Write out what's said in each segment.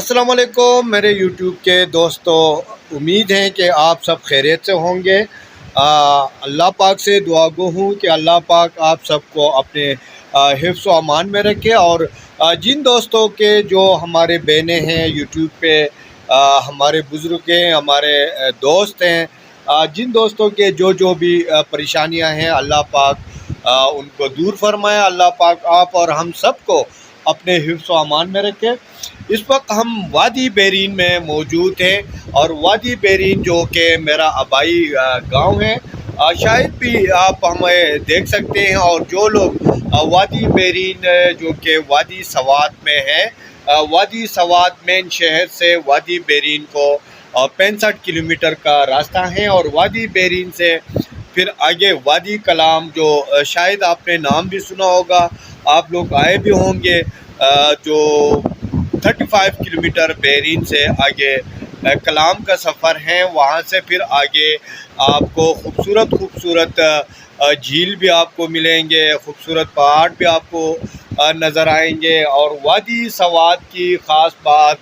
अस्सलाम वालेकुम मेरे यूट्यूब के दोस्तों। उम्मीद है कि आप सब खैरियत से होंगे। अल्लाह पाक से दुआ गो हूँ कि अल्लाह पाक आप सबको अपने हिफ्ज़ व अमान में रखे। और जिन दोस्तों के जो हमारे बहनें हैं यूट्यूब पे, हमारे बुज़ुर्ग हैं, हमारे दोस्त हैं, जिन दोस्तों के जो भी परेशानियां हैं, अल्लाह पाक उनको दूर फरमाए। अल्लाह पाक आप और हम सबको अपने हिफ्ज़ व अमान में रखे। इस वक्त हम वादी बेरीन में मौजूद हैं और वादी बेरीन जो कि मेरा आबाई गांव है, शायद भी आप हमें देख सकते हैं। और जो लोग वादी बेरीन जो कि वादी सवात में है, वादी सवात मेन शहर से वादी बेरीन को 65 किलोमीटर का रास्ता है। और वादी बेरीन से फिर आगे वादी कलाम जो शायद आपने नाम भी सुना होगा, आप लोग आए भी होंगे, जो 35 किलोमीटर बेरीन से आगे कलाम का सफ़र है। वहाँ से फिर आगे आपको खूबसूरत झील भी आपको मिलेंगे, खूबसूरत पहाड़ भी आपको नज़र आएंगे। और वादी सवात की ख़ास बात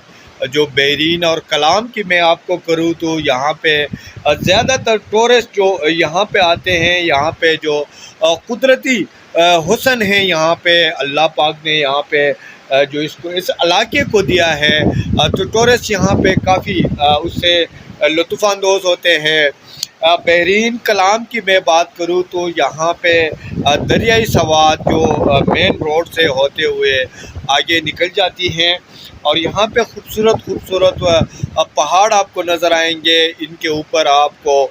जो बेरीन और कलाम की मैं आपको करूँ तो यहाँ पे ज़्यादातर टूरिस्ट जो यहाँ पे आते हैं, यहाँ पे जो कुदरती हुस्न है, यहाँ पे अल्लाह पाक ने यहाँ पे जो इसको इस इलाके को दिया है, तो टूरिस्ट यहाँ पे काफ़ी उससे लुत्फ़ानंदोज़ होते हैं। बेरीन कलाम की मैं बात करूँ तो यहाँ पे दरियाई सवात जो मेन रोड से होते हुए आगे निकल जाती हैं। और यहाँ पे खूबसूरत पहाड़ आपको नज़र आएंगे। इनके ऊपर आपको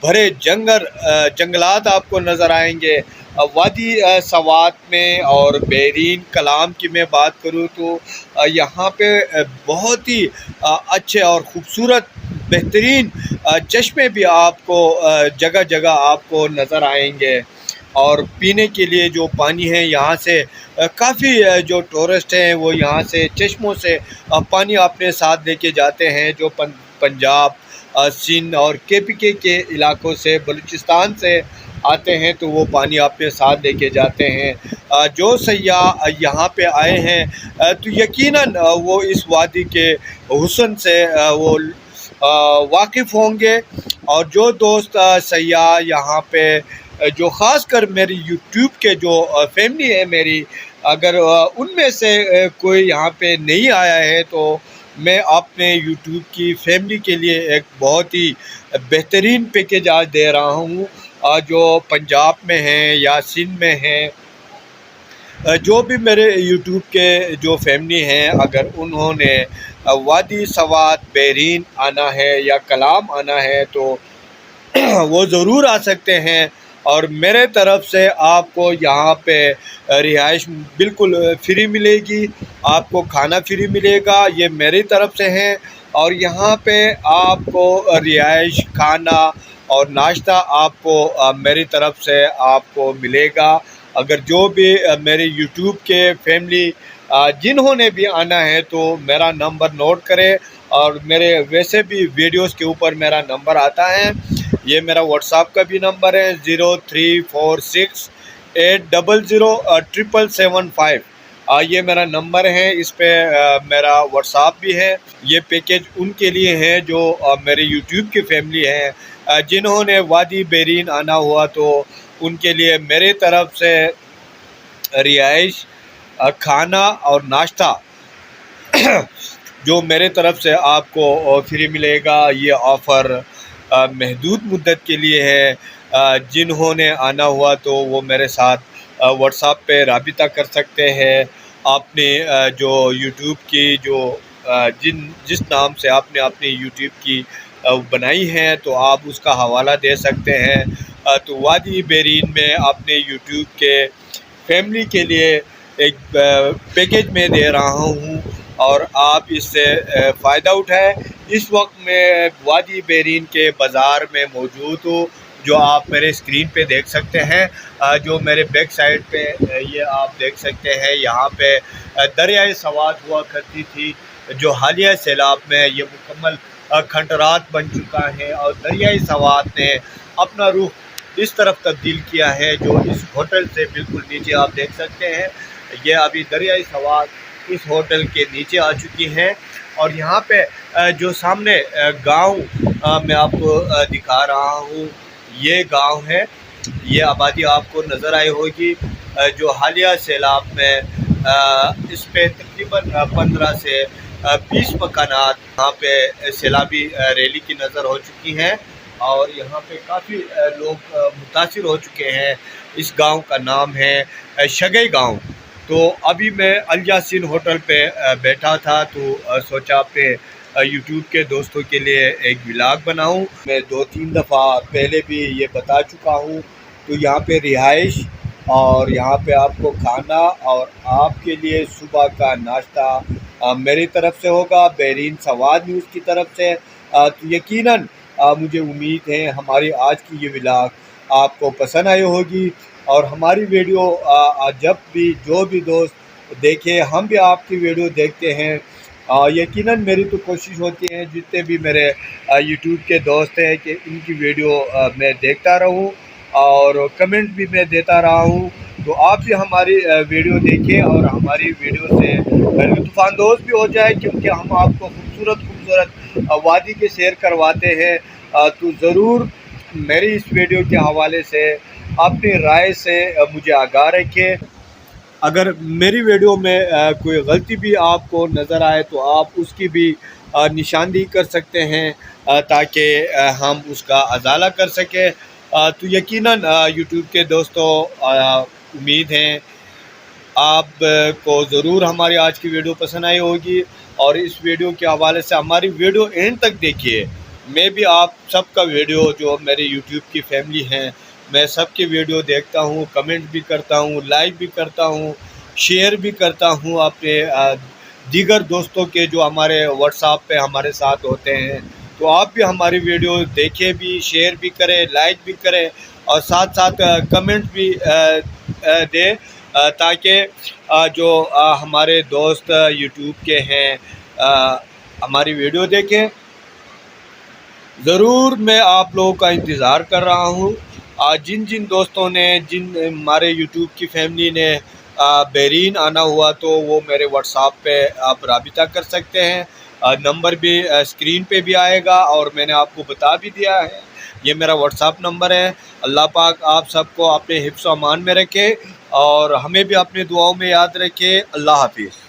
भरे जंगलात आपको नज़र आएंगे। वादी सवात में और बेरीन कलाम की मैं बात करूँ तो यहाँ पे बहुत ही अच्छे और ख़ूबसूरत बेहतरीन चश्मे भी आपको जगह जगह आपको नज़र आएंगे। और पीने के लिए जो पानी है यहाँ से काफ़ी जो टूरिस्ट हैं वो यहाँ से चश्मों से पानी अपने साथ लेके जाते हैं, जो पंजाब, सिंध और KPK के इलाकों से, बलूचिस्तान से आते हैं, तो वो पानी अपने साथ लेके जाते हैं। जो सयाह यहाँ पे आए हैं तो यकीनन वो इस वादी के हुस्न से वो वाकिफ़ होंगे। और जो दोस्त सयाह यहाँ पे जो ख़ास कर मेरी यूट्यूब के जो फैमिली है मेरी, अगर उनमें से कोई यहाँ पे नहीं आया है तो मैं अपने यूट्यूब की फैमिली के लिए एक बहुत ही बेहतरीन पैकेज आज दे रहा हूँ। जो पंजाब में हैं या सिंध में हैं, जो भी मेरे यूट्यूब के जो फैमिली हैं, अगर उन्होंने वादी सवात बेरीन आना है या कलाम आना है तो वो ज़रूर आ सकते हैं। और मेरे तरफ़ से आपको यहाँ पे रिहाइश बिल्कुल फ्री मिलेगी, आपको खाना फ्री मिलेगा, ये मेरी तरफ़ से है। और यहाँ पे आपको रिहाइश, खाना और नाश्ता आपको मेरी तरफ़ से आपको मिलेगा। अगर जो भी मेरे यूट्यूब के फैमिली जिन्होंने भी आना है तो मेरा नंबर नोट करें। और मेरे वैसे भी वीडियोस के ऊपर मेरा नंबर आता है, ये मेरा व्हाट्सएप का भी नंबर है 0346800775। ये मेरा नंबर है, इस पे मेरा व्हाट्सएप भी है। ये पैकेज उनके लिए है जो मेरे यूट्यूब की फैमिली है, जिन्होंने वादी बेरीन आना हुआ तो उनके लिए मेरे तरफ़ से रिहाइश, खाना और नाश्ता जो मेरे तरफ़ से आपको फ्री मिलेगा। ये ऑफ़र महदूद मुद्दत के लिए है। जिन्होंने आना हुआ तो वो मेरे साथ व्हाट्सएप पे राबिता कर सकते हैं। आपने जो यूट्यूब की जो जिस नाम से आपने अपनी यूट्यूब की बनाई है तो आप उसका हवाला दे सकते हैं। तो वादी बेरीन में अपने यूट्यूब के फैमिली के लिए एक पैकेज में दे रहा हूँ और आप इससे फ़ायदा उठाएं। इस वक्त मैं वादी बेरीन के बाज़ार में मौजूद हूँ, जो आप मेरे स्क्रीन पे देख सकते हैं। जो मेरे बैक साइड पे ये आप देख सकते हैं, यहाँ पे दरियाए सवात हुआ करती थी, जो हालिया सैलाब में ये मुकम्मल खंडरात बन चुका है। और दरियाए सवात ने अपना रुख इस तरफ तब्दील किया है, जो इस होटल से बिल्कुल नीचे आप देख सकते हैं। ये अभी दरियाए सवात इस होटल के नीचे आ चुकी हैं। اور یہاں پہ جو سامنے گاؤں میں آپ کو دکھا رہا ہوں، یہ گاؤں ہے، یہ آبادی آپ کو نظر آئی ہوگی جو حالیہ سیلاب میں اس پہ تقریباً 15 سے 20 مکانات یہاں پہ سیلابی ریلی کی نظر ہو چکی ہیں، اور یہاں پہ کافی لوگ متاثر ہو چکے ہیں۔ اس گاؤں کا نام ہے شگئی گاؤں۔ تو ابھی میں الیاسین ہوٹل پہ بیٹھا تھا، تو سوچا پہ یوٹیوب کے دوستوں کے لیے ایک ولاگ بناؤں۔ میں 2-3 دفعہ پہلے بھی یہ بتا چکا ہوں۔ تو یہاں پہ رہائش اور یہاں پہ آپ کو کھانا اور آپ کے لیے صبح کا ناشتہ میری طرف سے ہوگا، بحرین سواد نیوز کی طرف سے۔ تو یقیناً مجھے امید ہے ہماری آج کی یہ ولاگ آپ کو پسند آئی ہوگی، اور ہماری ویڈیو جب بھی جو بھی دوست دیکھے، ہم بھی آپ کی ویڈیو دیکھتے ہیں۔ یقیناً میری تو کوشش ہوتی ہے جتنے بھی میرے یوٹیوب کے دوست ہیں کہ ان کی ویڈیو میں دیکھتا رہوں اور کمنٹ بھی میں دیتا رہا ہوں۔ تو آپ بھی ہماری ویڈیو دیکھیں اور ہماری ویڈیو سے لطف اندوز بھی ہو جائے، کیونکہ ہم آپ کو خوبصورت وادی کے سیر کرواتے ہیں۔ تو ضرور میری اس ویڈیو کے حوالے سے اپنی رائے سے مجھے آگاہ رکھیں۔ اگر میری ویڈیو میں کوئی غلطی بھی آپ کو نظر آئے تو آپ اس کی بھی نشاندہی کر سکتے ہیں، تاکہ ہم اس کا ازالہ کر سکیں۔ تو یقیناً یوٹیوب کے دوستوں، امید ہیں آپ کو ضرور ہماری آج کی ویڈیو پسند آئی ہوگی، اور اس ویڈیو کے حوالے سے ہماری ویڈیو اینڈ تک دیکھیے۔ میں بھی آپ سب کا ویڈیو، جو میرے یوٹیوب کی فیملی ہیں، میں سب کی ویڈیو دیکھتا ہوں، کمنٹ بھی کرتا ہوں، لائک بھی کرتا ہوں، شیئر بھی کرتا ہوں اپنے دیگر دوستوں کے جو ہمارے واٹس ایپ پہ ہمارے ساتھ ہوتے ہیں۔ تو آپ بھی ہماری ویڈیو دیکھیں بھی، شیئر بھی کریں، لائک بھی کریں، اور ساتھ ساتھ کمنٹ بھی دیں، تاکہ جو ہمارے دوست یوٹیوب کے ہیں ہماری ویڈیو دیکھیں۔ ضرور میں آپ لوگوں کا انتظار کر رہا ہوں۔ جن جن دوستوں نے، جن ہمارے یوٹیوب کی فیملی نے بحرین آنا ہوا، تو وہ میرے واٹس ایپ پہ آپ رابطہ کر سکتے ہیں۔ نمبر بھی اسکرین پہ بھی آئے گا، اور میں نے آپ کو بتا بھی دیا ہے، یہ میرا واٹس ایپ نمبر ہے۔ اللہ پاک آپ سب کو اپنے حفظ و امان میں رکھے، اور ہمیں بھی اپنے دعاؤں میں یاد رکھے۔ اللہ حافظ۔